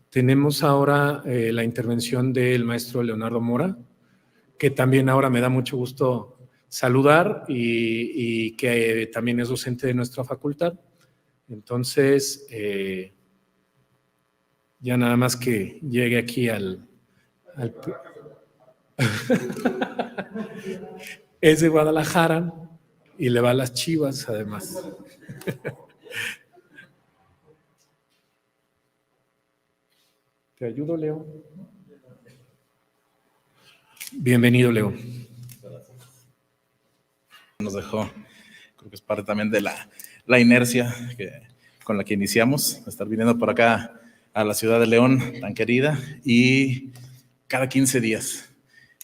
Tenemos ahora la intervención del maestro Leonardo Mora, que también ahora me da mucho gusto saludar y que también es docente de nuestra facultad. Entonces, ya nada más que llegue aquí al es de Guadalajara y le va a las Chivas, además. ¿Te ayudo, Leo? Bienvenido, Leo. Nos dejó, creo que es parte también de la inercia con la que iniciamos, estar viniendo por acá a la ciudad de León, tan querida, y cada 15 días.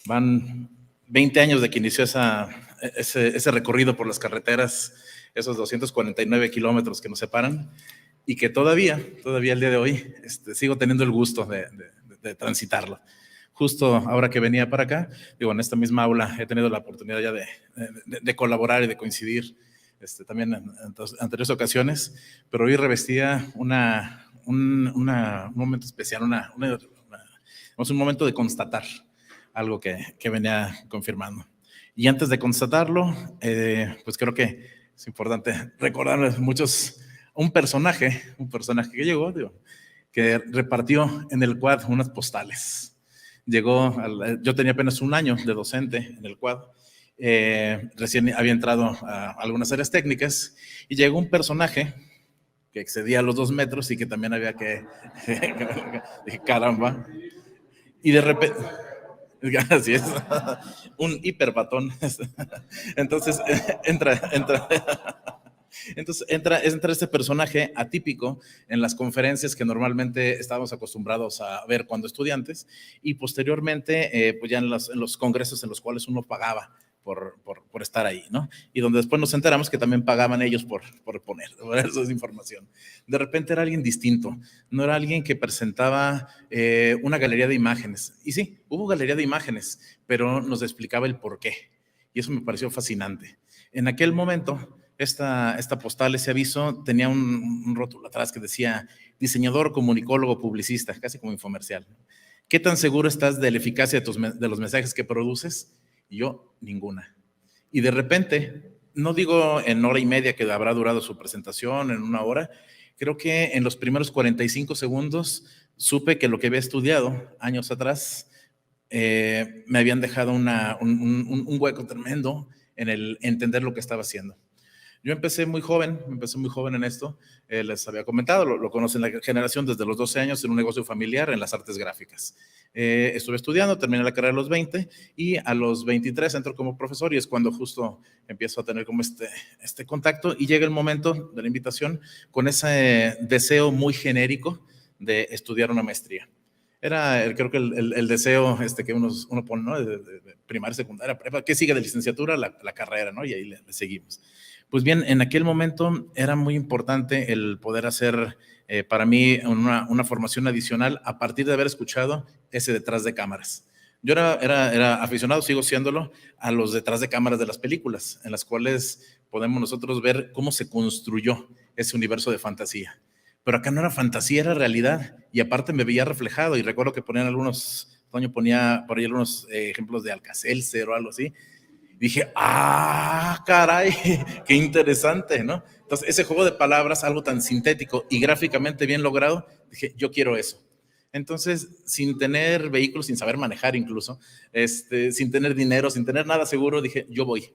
Van 20 años de que inició ese recorrido por las carreteras, esos 249 kilómetros que nos separan, y que todavía el día de hoy sigo teniendo el gusto de transitarlo. Justo ahora que venía para acá, digo, en esta misma aula he tenido la oportunidad ya de colaborar y de coincidir también en anteriores ocasiones, pero hoy revestía un momento especial, un momento de constatar algo que venía confirmando. Y antes de constatarlo, pues creo que es importante recordar un personaje que llegó, digo, que repartió en el quad unas postales. Yo tenía apenas un año de docente en el quad, recién había entrado a algunas áreas técnicas y llegó un personaje que excedía los 2 metros y que también había dije, caramba, y de repente, así es, un hiperbatón. Entonces entra este personaje atípico en las conferencias que normalmente estábamos acostumbrados a ver cuando estudiantes, y posteriormente pues ya en los congresos en los cuales uno pagaba por estar ahí, ¿no? Y donde después nos enteramos que también pagaban ellos por eso es información. De repente era alguien distinto, no era alguien que presentaba una galería de imágenes. Y sí, hubo galería de imágenes, pero nos explicaba el por qué. Y eso me pareció fascinante. En aquel momento, esta postal, ese aviso, tenía un rótulo atrás que decía diseñador, comunicólogo, publicista, casi como infomercial. ¿Qué tan seguro estás de la eficacia de los mensajes que produces? Y yo, ninguna. Y de repente, no digo en hora y media que habrá durado su presentación, en una hora, creo que en los primeros 45 segundos supe que lo que había estudiado años atrás me habían dejado un hueco tremendo en el entender lo que estaba haciendo. Yo empecé muy joven en esto, les había comentado, lo conocen la generación desde los 12 años en un negocio familiar en las artes gráficas. Estuve estudiando, terminé la carrera a los 20 y a los 23 entro como profesor y es cuando justo empiezo a tener como este contacto y llega el momento de la invitación con ese deseo muy genérico de estudiar una maestría. Era, creo que el deseo que uno pone, ¿no? De primaria, secundaria, prepa, ¿qué sigue de licenciatura? La carrera, ¿no? Y ahí le seguimos. Pues bien, en aquel momento era muy importante el poder hacer para mí una formación adicional a partir de haber escuchado ese detrás de cámaras. Yo era aficionado, sigo siéndolo, a los detrás de cámaras de las películas, en las cuales podemos nosotros ver cómo se construyó ese universo de fantasía. Pero acá no era fantasía, era realidad. Y aparte me veía reflejado. Y recuerdo que Toño ponía por ahí algunos ejemplos de Alka-Seltzer o algo así. Dije, caray, qué interesante, ¿no? Entonces, ese juego de palabras, algo tan sintético y gráficamente bien logrado, dije, yo quiero eso. Entonces, sin tener vehículos, sin saber manejar incluso, sin tener dinero, sin tener nada seguro, dije, yo voy.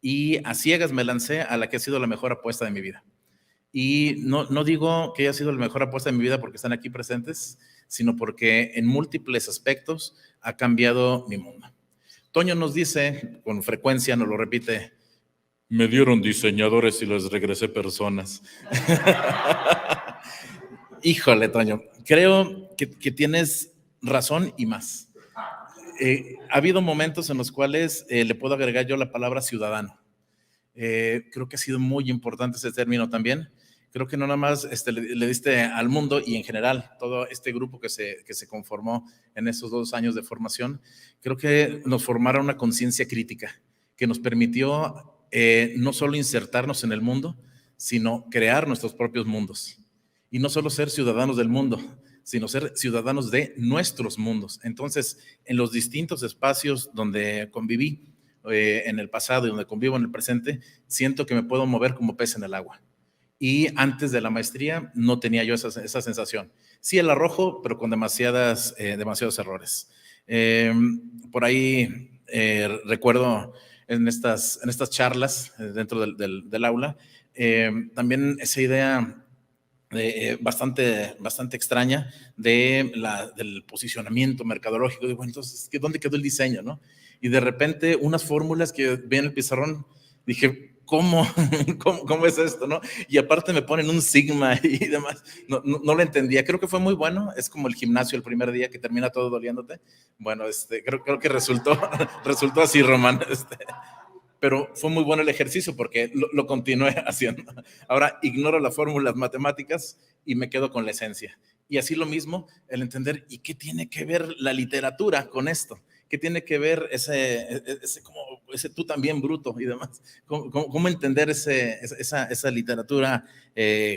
Y a ciegas me lancé a la que ha sido la mejor apuesta de mi vida. Y no digo que haya sido la mejor apuesta de mi vida porque están aquí presentes, sino porque en múltiples aspectos ha cambiado mi mundo. Toño nos dice, con frecuencia nos lo repite, me dieron diseñadores y les regresé personas. Híjole, Toño, creo que tienes razón y más. Ha habido momentos en los cuales le puedo agregar yo la palabra ciudadano. Creo que ha sido muy importante ese término también. Creo que no nada más le diste al mundo y en general todo este grupo que se conformó en esos 2 años de formación, creo que nos formaron una conciencia crítica que nos permitió no solo insertarnos en el mundo, sino crear nuestros propios mundos. Y no solo ser ciudadanos del mundo, sino ser ciudadanos de nuestros mundos. Entonces, en los distintos espacios donde conviví en el pasado y donde convivo en el presente, siento que me puedo mover como pez en el agua. Y antes de la maestría no tenía yo esa sensación. Sí, el arrojo, pero con demasiados errores. Por ahí recuerdo en estas charlas dentro del aula, también esa idea bastante extraña del posicionamiento mercadológico. Digo, entonces, ¿dónde quedó el diseño, no? Y de repente unas fórmulas que vi en el pizarrón, dije, ¿cómo es esto, no? Y aparte me ponen un sigma y demás. No lo entendía. Creo que fue muy bueno. Es como el gimnasio el primer día que termina todo doliéndote. Bueno, creo que resultó así, Román. Pero fue muy bueno el ejercicio porque lo continué haciendo. Ahora ignoro las fórmulas matemáticas y me quedo con la esencia. Y así lo mismo, el entender, ¿y qué tiene que ver la literatura con esto? ¿Qué tiene que ver ese tú también bruto y demás? ¿Cómo entender esa literatura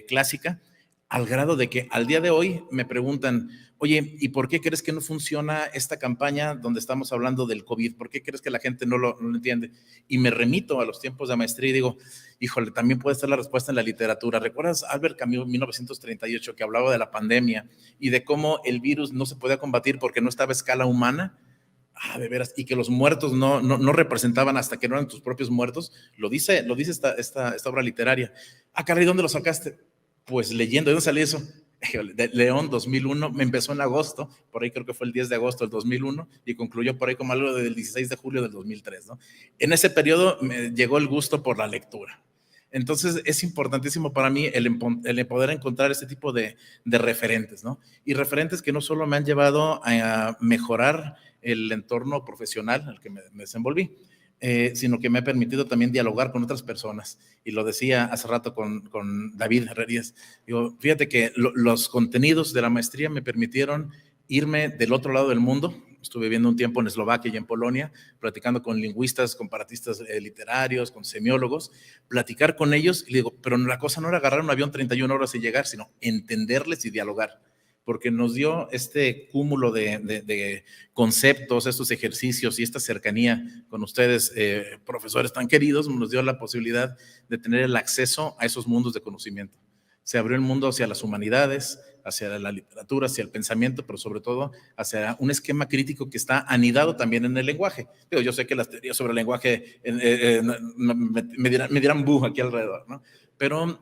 clásica? Al grado de que al día de hoy me preguntan, oye, ¿y por qué crees que no funciona esta campaña donde estamos hablando del COVID? ¿Por qué crees que la gente no lo entiende? Y me remito a los tiempos de maestría y digo, híjole, también puede estar la respuesta en la literatura. ¿Recuerdas Albert Camus, 1938, que hablaba de la pandemia y de cómo el virus no se podía combatir porque no estaba a escala humana? Ah, de veras, y que los muertos no representaban hasta que no eran tus propios muertos. Lo dice esta obra literaria. Ah, caray, ¿dónde lo sacaste? Pues leyendo. ¿De dónde salió eso? De León, 2001, me empezó en agosto, por ahí creo que fue el 10 de agosto del 2001 y concluyó por ahí como algo del 16 de julio del 2003, ¿no? En ese periodo me llegó el gusto por la lectura. Entonces es importantísimo para mí el poder encontrar este tipo de referentes, ¿no? Y referentes que no solo me han llevado a mejorar el entorno profesional al que me desenvolví, sino que me ha permitido también dialogar con otras personas. Y lo decía hace rato con David Herrerías. Digo, fíjate que los contenidos de la maestría me permitieron irme del otro lado del mundo. Estuve viviendo un tiempo en Eslovaquia y en Polonia, platicando con lingüistas, comparatistas literarios, con semiólogos, platicar con ellos. Y le digo, pero la cosa no era agarrar un avión 31 horas y llegar, sino entenderles y dialogar, porque nos dio este cúmulo de conceptos, estos ejercicios y esta cercanía con ustedes, profesores tan queridos, nos dio la posibilidad de tener el acceso a esos mundos de conocimiento. Se abrió el mundo hacia las humanidades, hacia la literatura, hacia el pensamiento, pero sobre todo hacia un esquema crítico que está anidado también en el lenguaje. Yo sé que las teorías sobre el lenguaje me dirán bu aquí alrededor, ¿no? Pero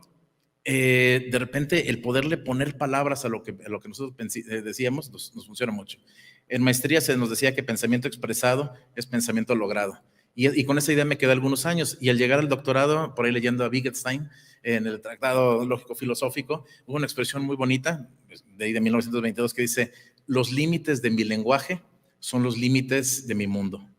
de repente el poderle poner palabras a lo que nosotros decíamos nos funciona mucho. En maestría se nos decía que pensamiento expresado es pensamiento logrado. Y con esa idea me quedé algunos años. Y al llegar al doctorado, por ahí leyendo a Wittgenstein, en el Tratado Lógico-Filosófico, hubo una expresión muy bonita, de ahí de 1922, que dice, los límites de mi lenguaje son los límites de mi mundo.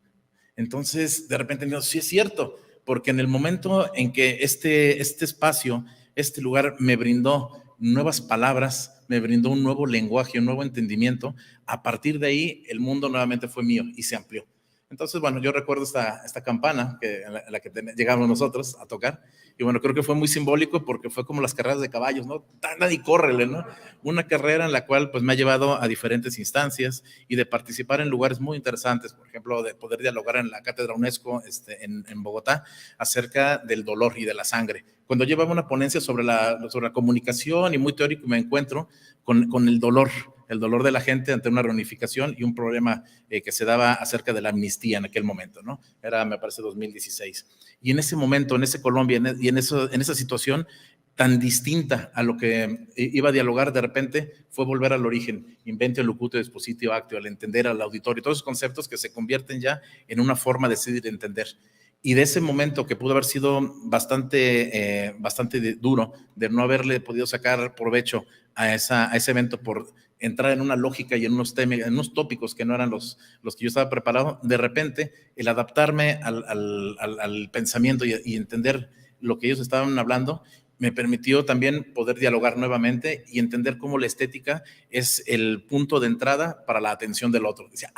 Entonces, de repente, sí es cierto, porque en el momento en que este espacio, este lugar me brindó nuevas palabras, me brindó un nuevo lenguaje, un nuevo entendimiento, a partir de ahí el mundo nuevamente fue mío y se amplió. Entonces, bueno, yo recuerdo esta campana en la que llegamos nosotros a tocar, y bueno, creo que fue muy simbólico porque fue como las carreras de caballos, ¿no? Anda y córrele, ¿no? Una carrera en la cual pues me ha llevado a diferentes instancias y de participar en lugares muy interesantes, por ejemplo, de poder dialogar en la Cátedra UNESCO en Bogotá acerca del dolor y de la sangre. Cuando llevaba una ponencia sobre la comunicación y muy teórico, me encuentro con el dolor de la gente ante una reunificación y un problema que se daba acerca de la amnistía en aquel momento, ¿no? Era, me parece, 2016. Y en ese momento, en ese Colombia y en esa situación tan distinta a lo que iba a dialogar, de repente fue volver al origen, inventio, locutio, dispositio, actio, al entender al auditorio, todos esos conceptos que se convierten ya en una forma de decidir entender. Y de ese momento que pudo haber sido bastante duro, de no haberle podido sacar provecho a ese evento por entrar en una lógica y en unos tópicos que no eran los que yo estaba preparado, de repente el adaptarme al pensamiento y entender lo que ellos estaban hablando, me permitió también poder dialogar nuevamente y entender cómo la estética es el punto de entrada para la atención del otro. Decía,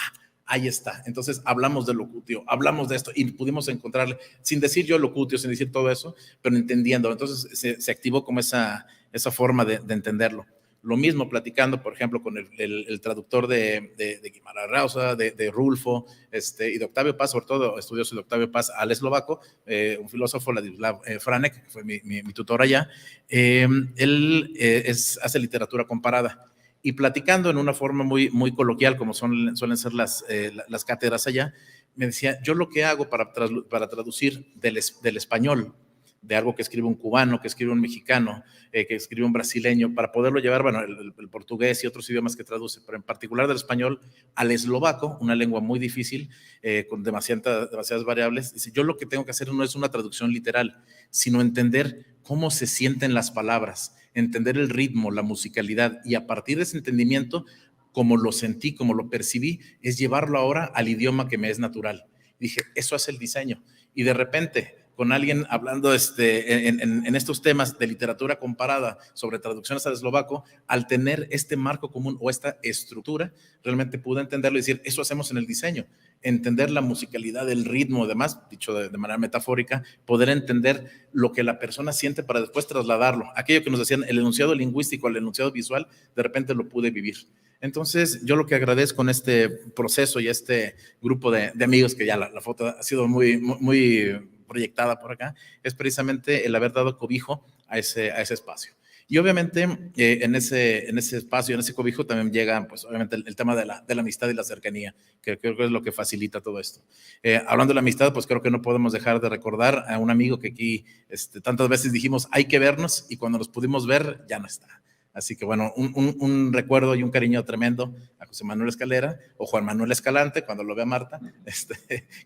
ahí está. Entonces hablamos de locutio, hablamos de esto y pudimos encontrarle, sin decir yo locutio, sin decir todo eso, pero entendiendo. Entonces se activó como esa forma de entenderlo. lo mismo platicando, por ejemplo, con el traductor de Guimarães Rosa, de Rulfo, y de Octavio Paz, sobre todo estudioso de Octavio Paz, al eslovaco, un filósofo, Ladislav Franek, que fue mi tutor allá. Él hace literatura comparada. Y platicando en una forma muy coloquial, como suelen ser las cátedras allá, me decía, yo lo que hago para traducir del español, de algo que escribe un cubano, que escribe un mexicano, que escribe un brasileño, para poderlo llevar, bueno, el portugués y otros idiomas que traduce, pero en particular del español al eslovaco, una lengua muy difícil, con demasiadas variables. Dice, yo lo que tengo que hacer no es una traducción literal, sino entender cómo se sienten las palabras, entender el ritmo, la musicalidad, y a partir de ese entendimiento, como lo sentí, como lo percibí, es llevarlo ahora al idioma que me es natural. Dije, eso hace el diseño. Y de repente, con alguien hablando en estos temas de literatura comparada sobre traducciones al eslovaco, al tener este marco común o esta estructura, realmente pude entenderlo y decir, eso hacemos en el diseño, entender la musicalidad, el ritmo, además, dicho de manera metafórica, poder entender lo que la persona siente para después trasladarlo. Aquello que nos decían, el enunciado lingüístico, el enunciado visual, de repente lo pude vivir. Entonces, yo lo que agradezco en este proceso y este grupo de amigos, que ya la foto ha sido muy proyectada por acá, es precisamente el haber dado cobijo a ese espacio. Y obviamente en ese espacio, en ese cobijo también llega, pues obviamente el tema de la amistad y la cercanía, que creo que es lo que facilita todo esto. Hablando de la amistad, pues creo que no podemos dejar de recordar a un amigo que aquí tantas veces dijimos, hay que vernos, y cuando nos pudimos ver, ya no está. Así que bueno, un recuerdo y un cariño tremendo a José Manuel Escalera, o Juan Manuel Escalante, cuando lo vea Marta,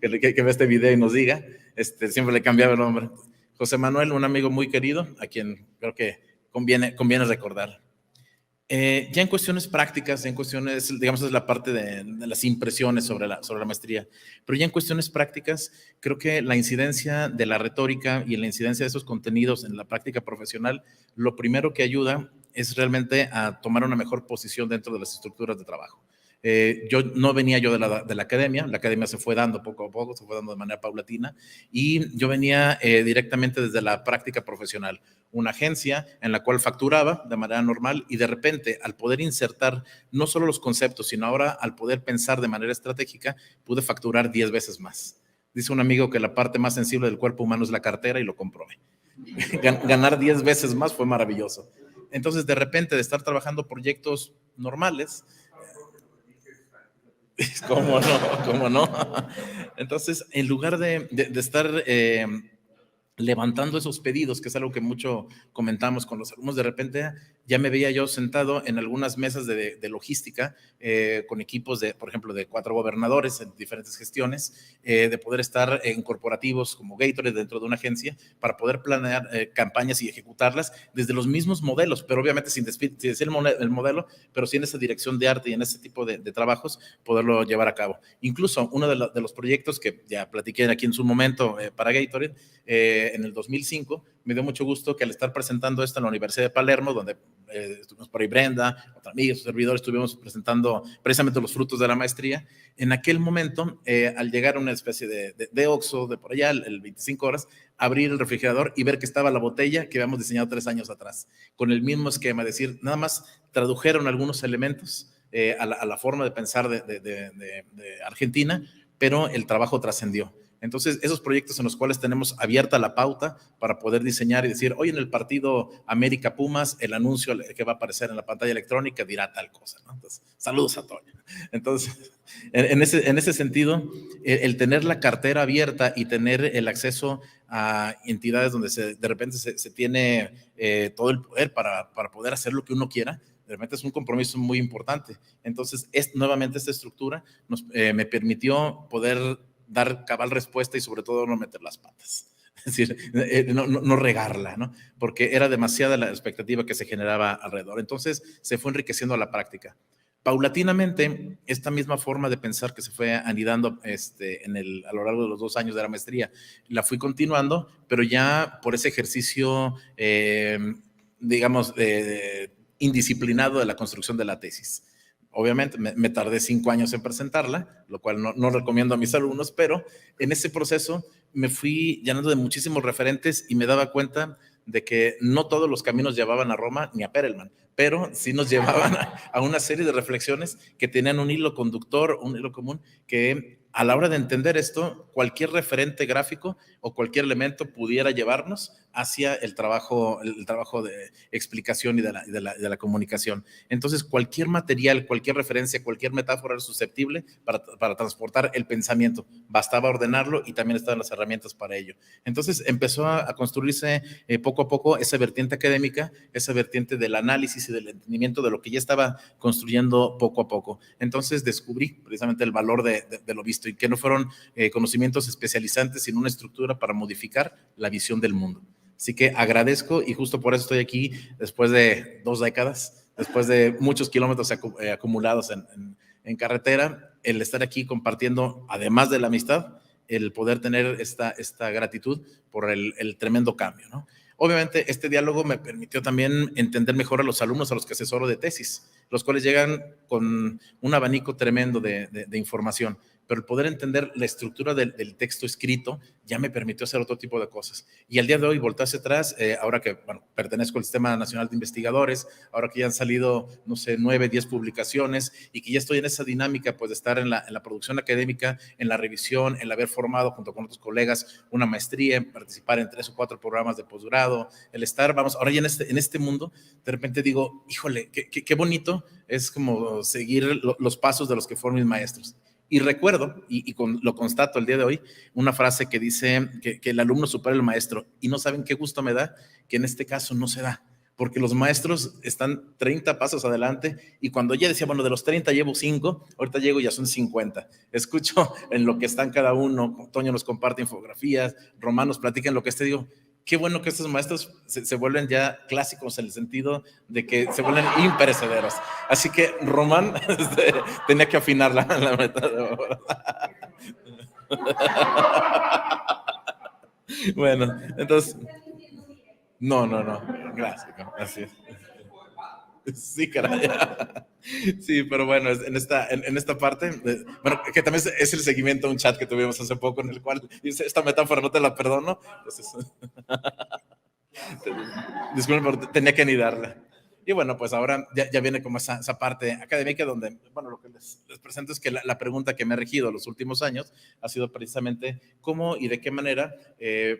que vea este video y nos diga, siempre le cambiaba el nombre. José Manuel, un amigo muy querido, a quien creo que conviene recordar. Ya en cuestiones prácticas, digamos, es la parte de las impresiones sobre la maestría, pero ya en cuestiones prácticas, creo que la incidencia de la retórica y la incidencia de esos contenidos en la práctica profesional, lo primero que ayuda es realmente a tomar una mejor posición dentro de las estructuras de trabajo. Yo no venía de la academia se fue dando poco a poco, se fue dando de manera paulatina, y yo venía directamente desde la práctica profesional, una agencia en la cual facturaba de manera normal, y de repente al poder insertar no solo los conceptos, sino ahora al poder pensar de manera estratégica, pude facturar 10 veces más. Dice un amigo que la parte más sensible del cuerpo humano es la cartera, y lo comprobé. Ganar 10 veces más fue maravilloso. Entonces, de repente, de estar trabajando proyectos normales, ¿cómo no? Entonces, en lugar de estar levantando esos pedidos, que es algo que mucho comentamos con los alumnos, de repente ya me veía yo sentado en algunas mesas de logística con equipos por ejemplo, de 4 gobernadores en diferentes gestiones, de poder estar en corporativos como Gatorade dentro de una agencia para poder planear campañas y ejecutarlas desde los mismos modelos, pero obviamente sin decir el modelo, pero sí en esa dirección de arte y en ese tipo de trabajos poderlo llevar a cabo. Incluso uno de los proyectos que ya platiqué aquí en su momento para Gatorade, en el 2005, me dio mucho gusto que al estar presentando esto en la Universidad de Palermo, donde estuvimos por ahí Brenda, otra amiga, su servidor, estuvimos presentando precisamente los frutos de la maestría. En aquel momento, al llegar a una especie de Oxxo, de por allá, el 25 horas, abrir el refrigerador y ver que estaba la botella que habíamos diseñado 3 años atrás, con el mismo esquema, es decir, nada más tradujeron algunos elementos a la forma de pensar de Argentina, pero el trabajo trascendió. Entonces, esos proyectos en los cuales tenemos abierta la pauta para poder diseñar y decir, hoy en el partido América Pumas, el anuncio que va a aparecer en la pantalla electrónica dirá tal cosa, ¿no? Entonces, saludos a Toño. Entonces, en ese sentido, el tener la cartera abierta y tener el acceso a entidades donde de repente se tiene todo el poder para poder hacer lo que uno quiera, de repente es un compromiso muy importante. Entonces, nuevamente esta estructura me permitió poder dar cabal respuesta y sobre todo no meter las patas, es decir, no regarla, ¿no? Porque era demasiada la expectativa que se generaba alrededor. Entonces se fue enriqueciendo a la práctica. Paulatinamente, esta misma forma de pensar que se fue anidando a lo largo de los 2 años de la maestría, la fui continuando, pero ya por ese ejercicio, digamos, indisciplinado de la construcción de la tesis. Obviamente me tardé 5 años en presentarla, lo cual no recomiendo a mis alumnos, pero en ese proceso me fui llenando de muchísimos referentes y me daba cuenta de que no todos los caminos llevaban a Roma ni a Perelman, pero sí nos llevaban a una serie de reflexiones que tenían un hilo conductor, un hilo común, que a la hora de entender esto, cualquier referente gráfico o cualquier elemento pudiera llevarnos hacia el trabajo de explicación y de la comunicación. Entonces, cualquier material, cualquier referencia, cualquier metáfora era susceptible para transportar el pensamiento. Bastaba ordenarlo y también estaban las herramientas para ello. Entonces, empezó a construirse poco a poco esa vertiente académica, esa vertiente del análisis y del entendimiento de lo que ya estaba construyendo poco a poco. Entonces, descubrí precisamente el valor de lo visto y que no fueron conocimientos especializantes, sino una estructura para modificar la visión del mundo. Así que agradezco y justo por eso estoy aquí después de 2 décadas, después de muchos kilómetros acumulados en carretera, el estar aquí compartiendo, además de la amistad, el poder tener esta gratitud por el tremendo cambio, ¿no? Obviamente, este diálogo me permitió también entender mejor a los alumnos a los que asesoro de tesis, los cuales llegan con un abanico tremendo de información, pero el poder entender la estructura del texto escrito ya me permitió hacer otro tipo de cosas. Y al día de hoy, voltear hacia atrás, ahora que pertenezco al Sistema Nacional de Investigadores, ahora que ya han salido, no sé, 9, 10 publicaciones y que ya estoy en esa dinámica, pues de estar en la producción académica, en la revisión, en el haber formado junto con otros colegas una maestría, en participar en 3 o 4 programas de posgrado, el estar, vamos, ahora ya en este mundo, de repente digo, híjole, qué bonito es como seguir los pasos de los que fueron mis maestros. Y recuerdo, lo constato el día de hoy, una frase que dice que el alumno supera al maestro, y no saben qué gusto me da que en este caso no se da, porque los maestros están 30 pasos adelante y cuando ya decía, bueno, de los 30 llevo 5, ahorita llego y ya son 50. Escucho en lo que están cada uno, Toño nos comparte infografías, Román nos platica en lo que digo, qué bueno que estos maestros se vuelven ya clásicos en el sentido de que se vuelven imperecederos. Así que Román tenía que afinar la metáfora. Bueno, entonces, no, gracias, así es. Sí, caray. Sí, pero bueno, en esta parte, bueno, que también es el seguimiento a un chat que tuvimos hace poco en el cual dice, esta metáfora no te la perdono. Entonces, disculpen, pero tenía que anidarla. Y bueno, pues ahora ya viene como esa parte académica donde, bueno, lo que les presento es que la pregunta que me ha regido los últimos años ha sido precisamente cómo y de qué manera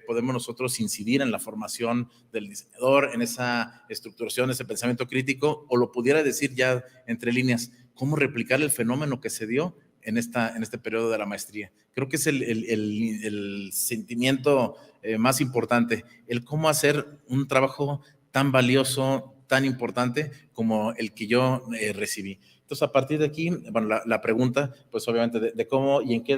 podemos nosotros incidir en la formación del diseñador, en esa estructuración, ese pensamiento crítico, o lo pudiera decir ya entre líneas, cómo replicar el fenómeno que se dio en este periodo de la maestría. Creo que es el sentimiento más importante, el cómo hacer un trabajo tan valioso, tan importante como el que yo recibí. Entonces, a partir de aquí, bueno, la pregunta, pues obviamente de cómo y en qué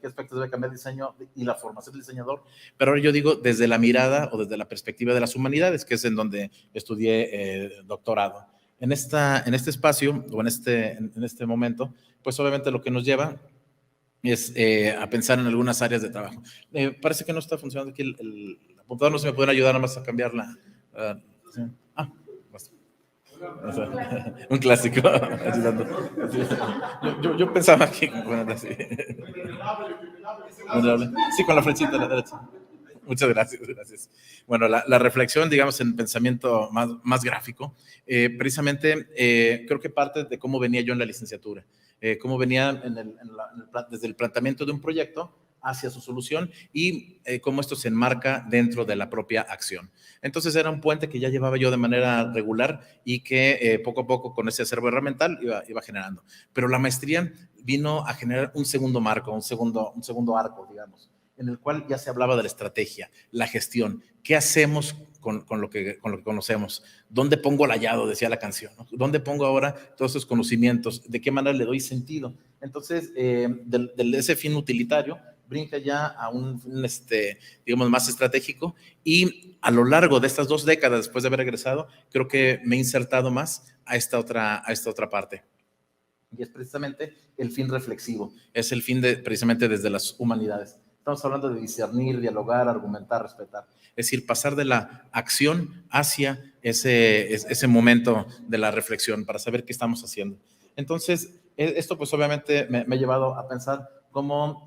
aspectos debe cambiar el diseño y la formación del diseñador, pero ahora yo digo desde la mirada o desde la perspectiva de las humanidades, que es en donde estudié doctorado. En este espacio o en este momento, pues obviamente lo que nos lleva es a pensar en algunas áreas de trabajo. Parece que no está funcionando aquí el apuntador, no se me pueden ayudar nada más a cambiarla. Sí. Un clásico. Yo pensaba que bueno, así. Sí, con la flechita a la derecha. Muchas gracias. Bueno, la reflexión, digamos, en pensamiento más gráfico, precisamente creo que parte de cómo venía yo en la licenciatura, cómo venía desde el planteamiento de un proyecto hacia su solución y cómo esto se enmarca dentro de la propia acción. Entonces era un puente que ya llevaba yo de manera regular y que poco a poco con ese acervo herramental iba generando. Pero la maestría vino a generar un segundo marco, un segundo arco, digamos, en el cual ya se hablaba de la estrategia, la gestión, qué hacemos con lo que conocemos, dónde pongo el hallado, decía la canción, ¿no? Dónde pongo ahora todos esos conocimientos, de qué manera le doy sentido. Entonces, de ese fin utilitario, brinca ya a un digamos, más estratégico y a lo largo de estas 2 décadas después de haber egresado, creo que me he insertado más a esta otra parte. Y es precisamente el fin reflexivo, es el fin precisamente desde las humanidades. Estamos hablando de discernir, dialogar, argumentar, respetar. Es decir, pasar de la acción hacia ese momento de la reflexión para saber qué estamos haciendo. Entonces, esto pues obviamente me ha llevado a pensar cómo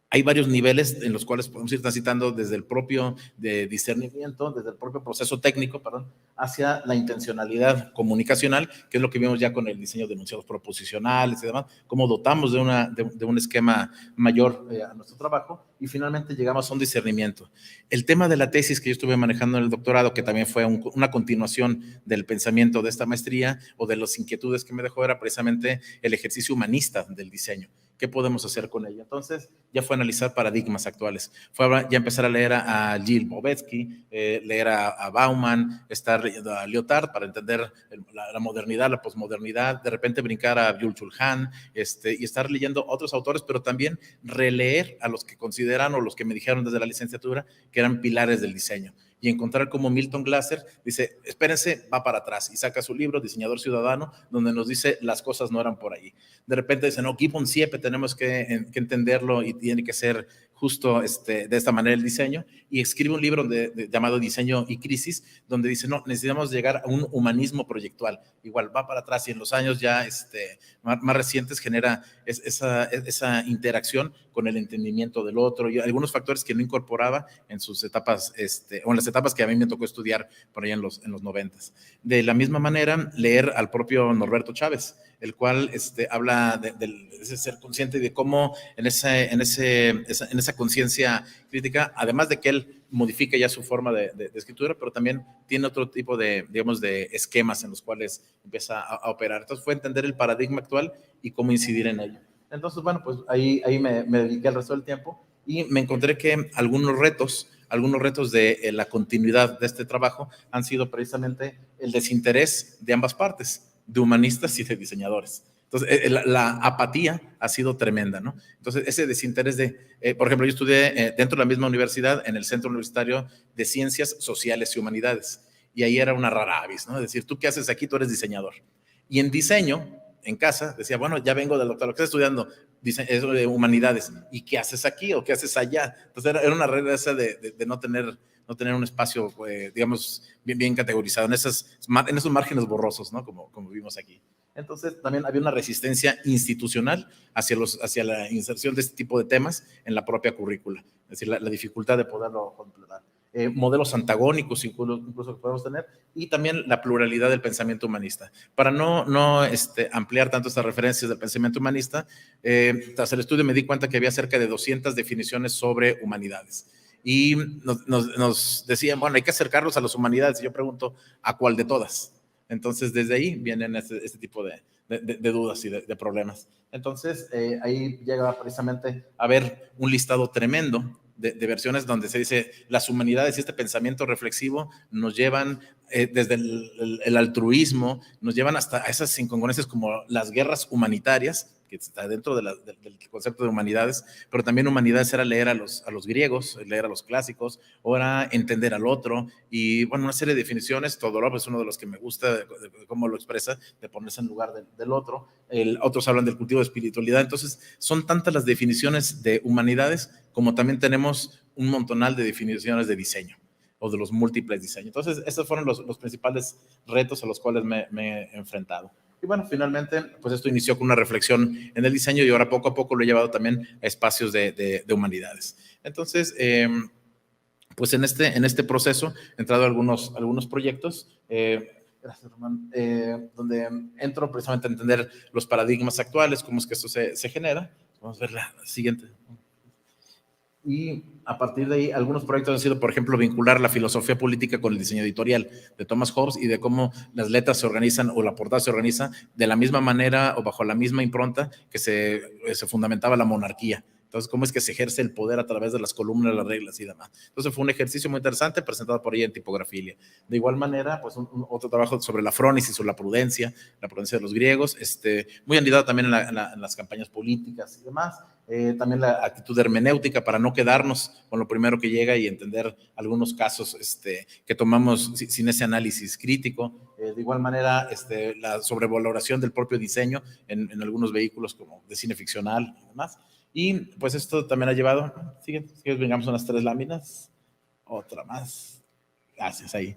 hay varios niveles en los cuales podemos ir transitando desde el propio de discernimiento, desde el propio proceso técnico, perdón, hacia la intencionalidad comunicacional, que es lo que vimos ya con el diseño de enunciados proposicionales y demás, cómo dotamos de un esquema mayor a nuestro trabajo, y finalmente llegamos a un discernimiento. El tema de la tesis que yo estuve manejando en el doctorado, que también fue una continuación del pensamiento de esta maestría o de las inquietudes que me dejó, era precisamente el ejercicio humanista del diseño. ¿Qué podemos hacer con ello? Entonces, ya fue analizar paradigmas actuales. Fue ya empezar a leer a Gilles Bobetsky, leer a Bauman, estar leyendo a Lyotard para entender la modernidad, la posmodernidad, de repente brincar a Byung-Chul Han, y estar leyendo otros autores, pero también releer a los que consideran o los que me dijeron desde la licenciatura que eran pilares del diseño. Y encontrar como Milton Glaser dice, espérense, va para atrás, y saca su libro, Diseñador Ciudadano, donde nos dice las cosas no eran por ahí. De repente dice, no, Gibbon Siepe tenemos que entenderlo y tiene que ser justo de esta manera el diseño, y escribe un libro llamado Diseño y Crisis, donde dice, no, necesitamos llegar a un humanismo proyectual. Igual va para atrás, y en los años ya más recientes genera esa interacción con el entendimiento del otro y algunos factores que no incorporaba en sus etapas, o en las etapas que a mí me tocó estudiar por allá en los 90s. De la misma manera, leer al propio Norberto Chávez, el cual habla de ese ser consciente y de cómo en esa conciencia crítica, además de que él modifica ya su forma de escritura, pero también tiene otro tipo digamos, de esquemas en los cuales empieza a operar. Entonces fue entender el paradigma actual y cómo incidir en ello. Entonces, bueno, pues ahí me dediqué el resto del tiempo y me encontré que algunos retos de la continuidad de este trabajo han sido precisamente el desinterés de ambas partes, de humanistas y de diseñadores. Entonces, la apatía ha sido tremenda, ¿no? Entonces, ese desinterés por ejemplo, yo estudié dentro de la misma universidad, en el Centro Universitario de Ciencias Sociales y Humanidades, y ahí era una rara avis, ¿no? Es decir, ¿tú qué haces aquí? Tú eres diseñador. Y en diseño, en casa, decía, bueno, ya vengo del doctorado, ¿qué estás estudiando? Eso de humanidades. ¿Y qué haces aquí o qué haces allá? Entonces, era una regla esa de no tener un espacio, digamos, bien categorizado, en esos márgenes borrosos, ¿no? Como vimos aquí. Entonces, también había una resistencia institucional hacia la inserción de este tipo de temas en la propia currícula, es decir, la dificultad de poderlo completar. Modelos antagónicos incluso que podemos tener, y también la pluralidad del pensamiento humanista. Para no ampliar tanto estas referencias del pensamiento humanista, tras el estudio me di cuenta que había cerca de 200 definiciones sobre humanidades. Y nos decían, bueno, hay que acercarlos a las humanidades. Y yo pregunto, ¿a cuál de todas? Entonces, desde ahí vienen este tipo de dudas y de problemas. Entonces, ahí llega precisamente a haber un listado tremendo de versiones donde se dice las humanidades y este pensamiento reflexivo nos llevan desde el altruismo, nos llevan hasta esas incongruencias como las guerras humanitarias, que está dentro del concepto de humanidades, pero también humanidades era leer a los griegos, leer a los clásicos, o era entender al otro, y bueno, una serie de definiciones. Todorov es uno de los que me gusta, de cómo lo expresa, de ponerse en lugar del otro. Otros hablan del cultivo de espiritualidad. Entonces, son tantas las definiciones de humanidades como también tenemos un montonal de definiciones de diseño o de los múltiples diseños. Entonces, esos fueron los principales retos a los cuales me he enfrentado. Y bueno, finalmente, pues esto inició con una reflexión en el diseño y ahora poco a poco lo he llevado también a espacios de humanidades. Entonces, pues en este proceso he entrado a algunos proyectos, gracias, Román, donde entro precisamente a entender los paradigmas actuales, cómo es que esto se genera. Vamos a ver la siguiente. Y a partir de ahí, algunos proyectos han sido, por ejemplo, vincular la filosofía política con el diseño editorial de Thomas Hobbes y de cómo las letras se organizan o la portada se organiza de la misma manera o bajo la misma impronta que se fundamentaba la monarquía. Entonces, ¿cómo es que se ejerce el poder a través de las columnas, las reglas y demás? Entonces, fue un ejercicio muy interesante presentado por ella en Tipografilia. De igual manera, pues otro trabajo sobre la frónesis o la prudencia de los griegos, muy anidado también en las campañas políticas y demás. También la actitud hermenéutica para no quedarnos con lo primero que llega y entender algunos casos que tomamos sin ese análisis crítico. De igual manera, la sobrevaloración del propio diseño en algunos vehículos como de cine ficcional y demás. Y pues esto también ha llevado, vengamos a unas 3 láminas, otra más. Gracias, ahí.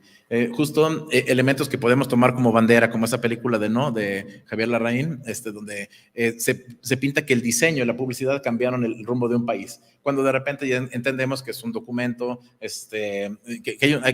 Justo elementos que podemos tomar como bandera, como esa película de Javier Larraín, donde se pinta que el diseño y la publicidad cambiaron el rumbo de un país, cuando de repente ya entendemos que es un documento, que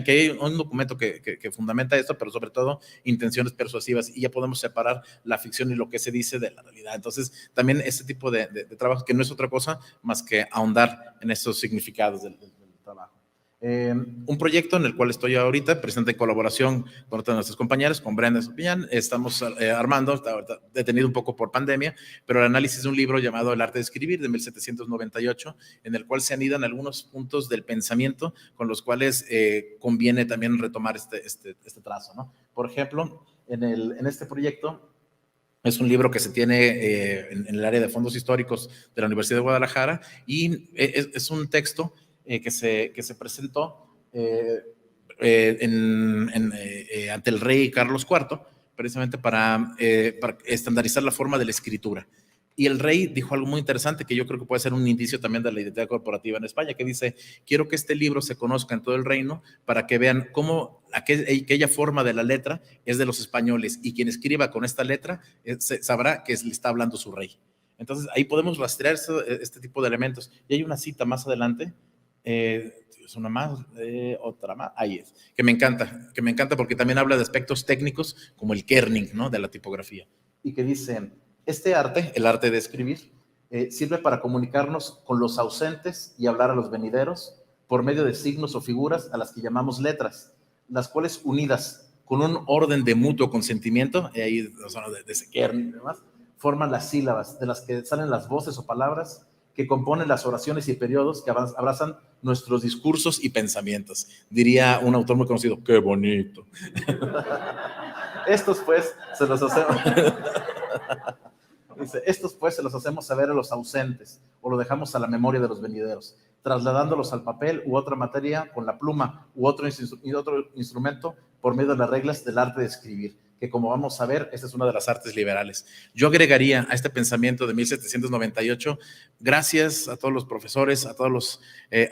hay un documento que fundamenta esto, pero sobre todo intenciones persuasivas, y ya podemos separar la ficción y lo que se dice de la realidad. Entonces, también este tipo de trabajo, que no es otra cosa más que ahondar en esos significados del trabajo. Un proyecto en el cual estoy ahorita, presente en colaboración con otras de nuestras compañeras, con Brenda Sopiñán, estamos armando, está detenido un poco por pandemia, pero el análisis de un libro llamado El arte de escribir, de 1798, en el cual se anidan algunos puntos del pensamiento con los cuales conviene también retomar este trazo, ¿no? Por ejemplo, en este proyecto, es un libro que se tiene en el área de fondos históricos de la Universidad de Guadalajara, y es un texto que se presentó ante el rey Carlos IV, precisamente para estandarizar la forma de la escritura. Y el rey dijo algo muy interesante que yo creo que puede ser un indicio también de la identidad corporativa en España, que dice: quiero que este libro se conozca en todo el reino para que vean cómo aquella forma de la letra es de los españoles, y quien escriba con esta letra sabrá que le está hablando su rey. Entonces ahí podemos rastrear este tipo de elementos. Y hay una cita más adelante, es una más, otra más, ahí es, que me encanta porque también habla de aspectos técnicos como el kerning, ¿no?, de la tipografía, y que dice: este arte, el arte de escribir, sirve para comunicarnos con los ausentes y hablar a los venideros por medio de signos o figuras a las que llamamos letras, las cuales, unidas con un orden de mutuo consentimiento, y ahí de ese kerning y demás, forman las sílabas de las que salen las voces o palabras que componen las oraciones y periodos que abrazan nuestros discursos y pensamientos. Diría un autor muy conocido: ¡qué bonito! Estos pues se los hacemos dice, estos pues se los hacemos saber a los ausentes, o lo dejamos a la memoria de los venideros, trasladándolos al papel u otra materia con la pluma u otro instrumento por medio de las reglas del arte de escribir, que, como vamos a ver, esta es una de las artes liberales. Yo agregaría a este pensamiento de 1798, gracias a todos los profesores, a todos los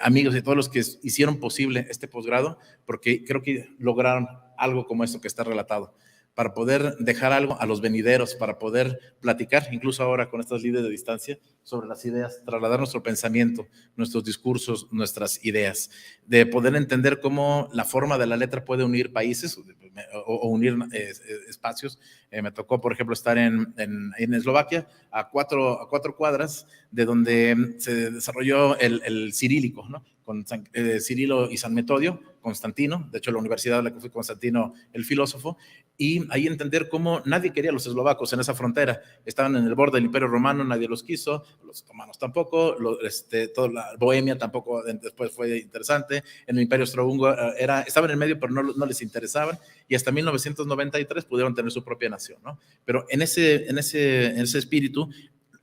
amigos y a todos los que hicieron posible este posgrado, porque creo que lograron algo como esto que está relatado, para poder dejar algo a los venideros, para poder platicar, incluso ahora con estas líderes de distancia, sobre las ideas, trasladar nuestro pensamiento, nuestros discursos, nuestras ideas, de poder entender cómo la forma de la letra puede unir países o unir espacios. Me tocó, por ejemplo, estar en Eslovaquia, a cuatro cuadras de donde se desarrolló el cirílico, ¿no?, con Cirilo y San Metodio, Constantino, de hecho la universidad a la que fue Constantino, el filósofo, y ahí entender cómo nadie quería a los eslovacos en esa frontera. Estaban en el borde del Imperio Romano, nadie los quiso, los otomanos tampoco, toda la Bohemia tampoco después fue interesante, en el Imperio Austrohúngaro estaban en el medio, pero no les interesaban, y hasta 1993 pudieron tener su propia nación, ¿no? Pero en ese espíritu,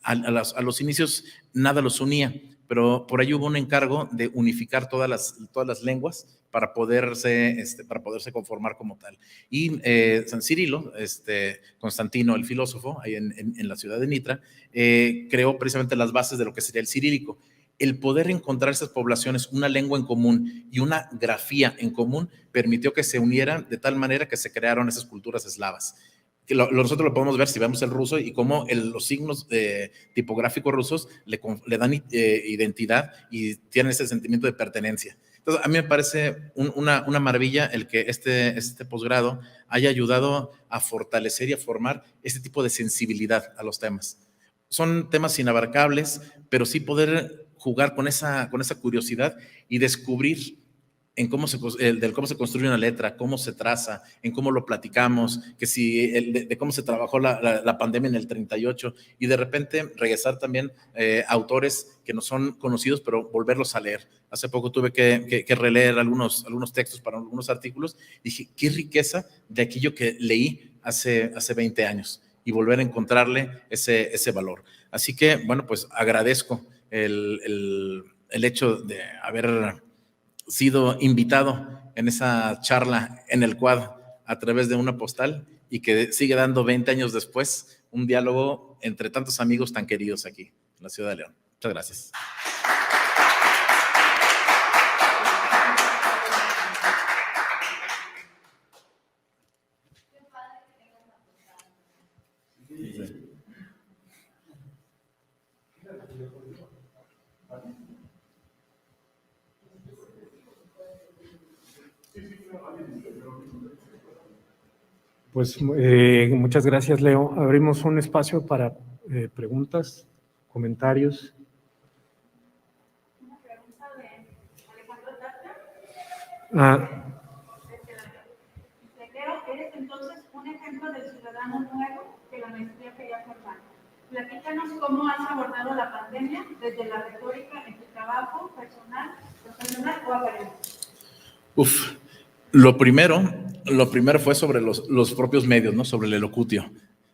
a los inicios nada los unía, pero por ahí hubo un encargo de unificar todas las lenguas para poderse conformar como tal. Y San Cirilo, Constantino, el filósofo, ahí en la ciudad de Nitra, creó precisamente las bases de lo que sería el cirílico. El poder encontrar esas poblaciones una lengua en común y una grafía en común permitió que se unieran de tal manera que se crearon esas culturas eslavas. Que nosotros lo podemos ver si vemos el ruso y cómo los signos tipográficos rusos le dan identidad y tienen ese sentimiento de pertenencia. Entonces, a mí me parece una maravilla el que este posgrado haya ayudado a fortalecer y a formar este tipo de sensibilidad a los temas. Son temas inabarcables, pero sí poder jugar con esa curiosidad y descubrir en cómo se construye una letra, cómo se traza, en cómo lo platicamos, de cómo se trabajó la pandemia en el 38, y de repente regresar también autores que no son conocidos, pero volverlos a leer. Hace poco tuve que releer algunos textos para algunos artículos, y dije, qué riqueza de aquello que leí hace 20 años, y volver a encontrarle ese valor. Así que, bueno, pues agradezco el hecho de haber sido invitado en esa charla en el Quad a través de una postal, y que sigue dando 20 años después un diálogo entre tantos amigos tan queridos aquí en la ciudad de León. Muchas gracias. Pues muchas gracias, Leo. Abrimos un espacio para preguntas, comentarios. Una pregunta de Alejandro Tapia. Leo, eres entonces un ejemplo del ciudadano nuevo que la maestría quería formar. Platícanos cómo has abordado la pandemia desde la retórica en tu trabajo personal, profesional o académico. Lo primero fue sobre los propios medios, ¿no? Sobre el elocutio.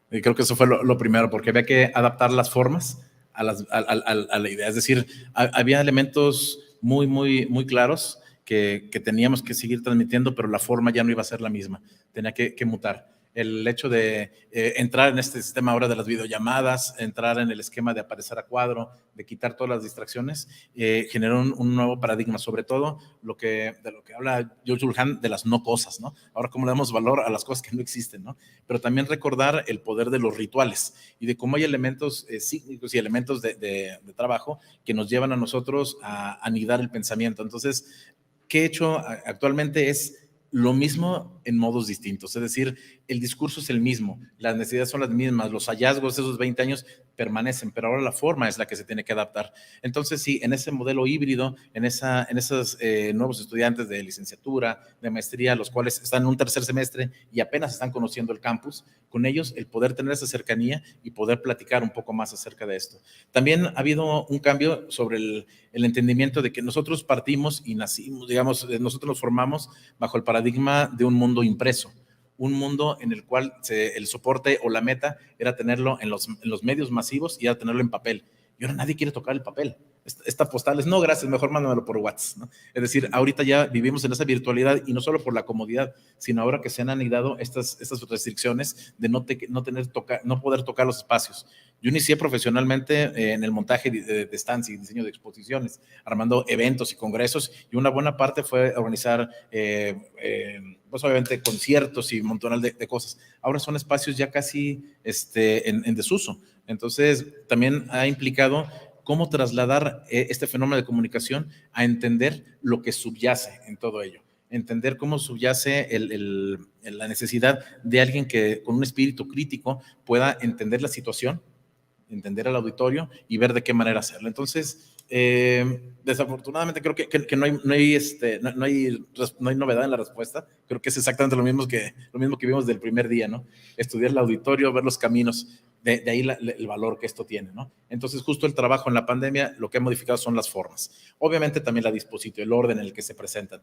Creo que eso fue lo primero, porque había que adaptar las formas a la idea. Es decir, había elementos muy claros que teníamos que seguir transmitiendo, pero la forma ya no iba a ser la misma. Tenía que mutar. El hecho de entrar en este sistema ahora de las videollamadas, entrar en el esquema de aparecer a cuadro, de quitar todas las distracciones, generó un nuevo paradigma, sobre todo de lo que habla George Ulhan de las no cosas, ¿no? Ahora cómo le damos valor a las cosas que no existen, ¿no? Pero también recordar el poder de los rituales y de cómo hay elementos cíclicos y elementos de trabajo que nos llevan a nosotros a anidar el pensamiento. Entonces, ¿qué he hecho actualmente? Es lo mismo en modos distintos, es decir, el discurso es el mismo, las necesidades son las mismas, los hallazgos de esos 20 años permanecen, pero ahora la forma es la que se tiene que adaptar. Entonces, sí, en ese modelo híbrido, en esos nuevos estudiantes de licenciatura, de maestría, los cuales están en un tercer semestre y apenas están conociendo el campus, con ellos el poder tener esa cercanía y poder platicar un poco más acerca de esto. También ha habido un cambio sobre el entendimiento de que nosotros partimos y nacimos, digamos, nosotros nos formamos bajo el paradigma de un mundo impreso, un mundo en el cual el soporte o la meta era tenerlo en los medios masivos y era tenerlo en papel. Y ahora nadie quiere tocar el papel. Esta postal es, no, gracias, mejor mándamelo por WhatsApp, ¿no? Es decir, ahorita ya vivimos en esa virtualidad y no solo por la comodidad, sino ahora que se han anidado estas restricciones de no poder tocar los espacios. Yo inicié profesionalmente en el montaje de stands y diseño de exposiciones, armando eventos y congresos, y una buena parte fue organizar, pues obviamente, conciertos y un montón de cosas. Ahora son espacios ya casi en desuso. Entonces, también ha implicado cómo trasladar este fenómeno de comunicación a entender lo que subyace en todo ello. Entender cómo subyace la necesidad de alguien que con un espíritu crítico pueda entender la situación, entender al auditorio y ver de qué manera hacerlo. Entonces, desafortunadamente creo que no hay novedad en la respuesta. Creo que es exactamente lo mismo que vimos del primer día, ¿no? Estudiar el auditorio, ver los caminos, de ahí el valor que esto tiene, ¿no? Entonces, justo el trabajo en la pandemia, lo que ha modificado son las formas. Obviamente también la disposición, el orden en el que se presentan.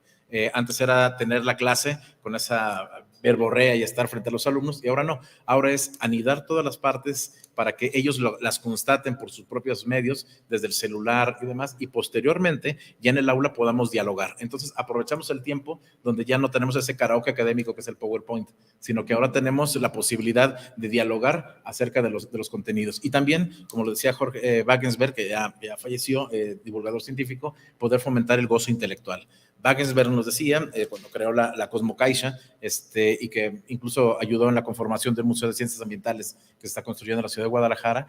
Antes era tener la clase con esa verborrea y estar frente a los alumnos, y ahora no. Ahora es anidar todas las partes para que ellos las constaten por sus propios medios, desde el celular y demás, y posteriormente ya en el aula podamos dialogar. Entonces aprovechamos el tiempo donde ya no tenemos ese karaoke académico que es el PowerPoint, sino que ahora tenemos la posibilidad de dialogar acerca de los contenidos. Y también, como lo decía Jorge Wagensberg, que ya falleció, divulgador científico, poder fomentar el gozo intelectual. Wagensberg nos decía, cuando creó la Cosmocaixa, y que incluso ayudó en la conformación del Museo de Ciencias Ambientales que se está construyendo en la ciudad de Guadalajara,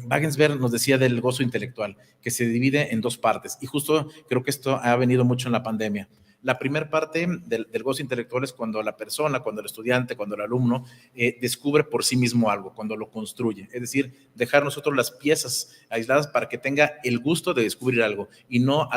Wagensberg nos decía del gozo intelectual, que se divide en dos partes, y justo creo que esto ha venido mucho en la pandemia. La primera parte del gozo intelectual es cuando la persona, cuando el estudiante, cuando el alumno descubre por sí mismo algo, cuando lo construye. Es decir, dejar nosotros las piezas aisladas para que tenga el gusto de descubrir algo y no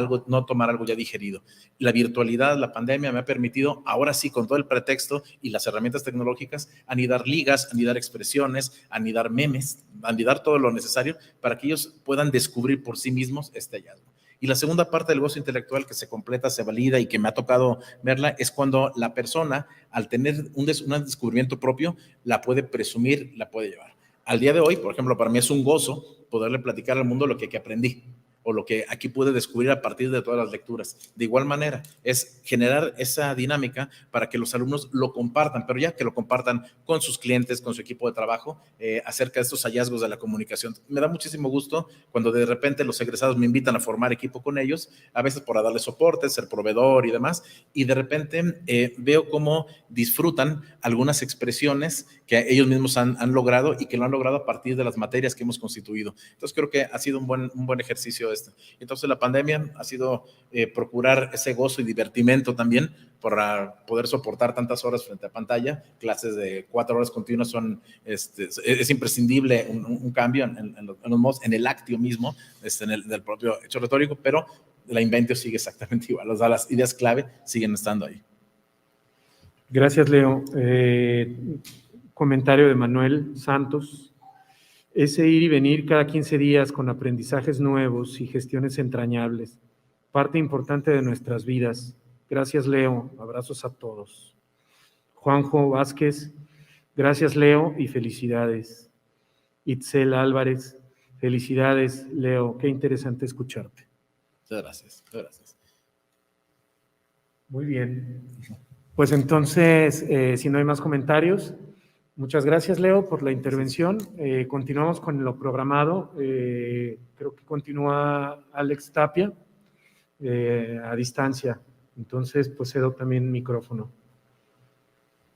tomar algo ya digerido. La virtualidad, la pandemia me ha permitido, ahora sí, con todo el pretexto y las herramientas tecnológicas, anidar ligas, anidar expresiones, anidar memes, anidar todo lo necesario para que ellos puedan descubrir por sí mismos este hallazgo. Y la segunda parte del gozo intelectual que se completa, se valida y que me ha tocado verla es cuando la persona, al tener un descubrimiento propio, la puede presumir, la puede llevar. Al día de hoy, por ejemplo, para mí es un gozo poderle platicar al mundo lo que aprendí o lo que aquí pude descubrir a partir de todas las lecturas. De igual manera, es generar esa dinámica para que los alumnos lo compartan, pero ya que lo compartan con sus clientes, con su equipo de trabajo, acerca de estos hallazgos de la comunicación. Me da muchísimo gusto cuando de repente los egresados me invitan a formar equipo con ellos, a veces por darles soporte, ser proveedor y demás, y de repente veo cómo disfrutan algunas expresiones que ellos mismos han logrado y que lo han logrado a partir de las materias que hemos constituido. Entonces creo que ha sido un buen ejercicio esto. Entonces la pandemia ha sido procurar ese gozo y divertimento también para poder soportar tantas horas frente a pantalla. Clases de 4 horas continuas son, es imprescindible un cambio en los modos, en el actio mismo, del propio hecho retórico, pero la inventio sigue exactamente igual. O sea, las ideas clave siguen estando ahí. Gracias, Leo. Comentario de Manuel Santos. Ese ir y venir cada 15 días con aprendizajes nuevos y gestiones entrañables, parte importante de nuestras vidas. Gracias, Leo. Abrazos a todos. Juanjo Vázquez, gracias, Leo, y felicidades. Itzel Álvarez, felicidades, Leo. Qué interesante escucharte. Muchas gracias. Muchas gracias. Muy bien. Pues entonces, si no hay más comentarios, muchas gracias, Leo, por la intervención. Continuamos con lo programado. Creo que continúa Alex Tapia a distancia. Entonces, pues cedo también micrófono.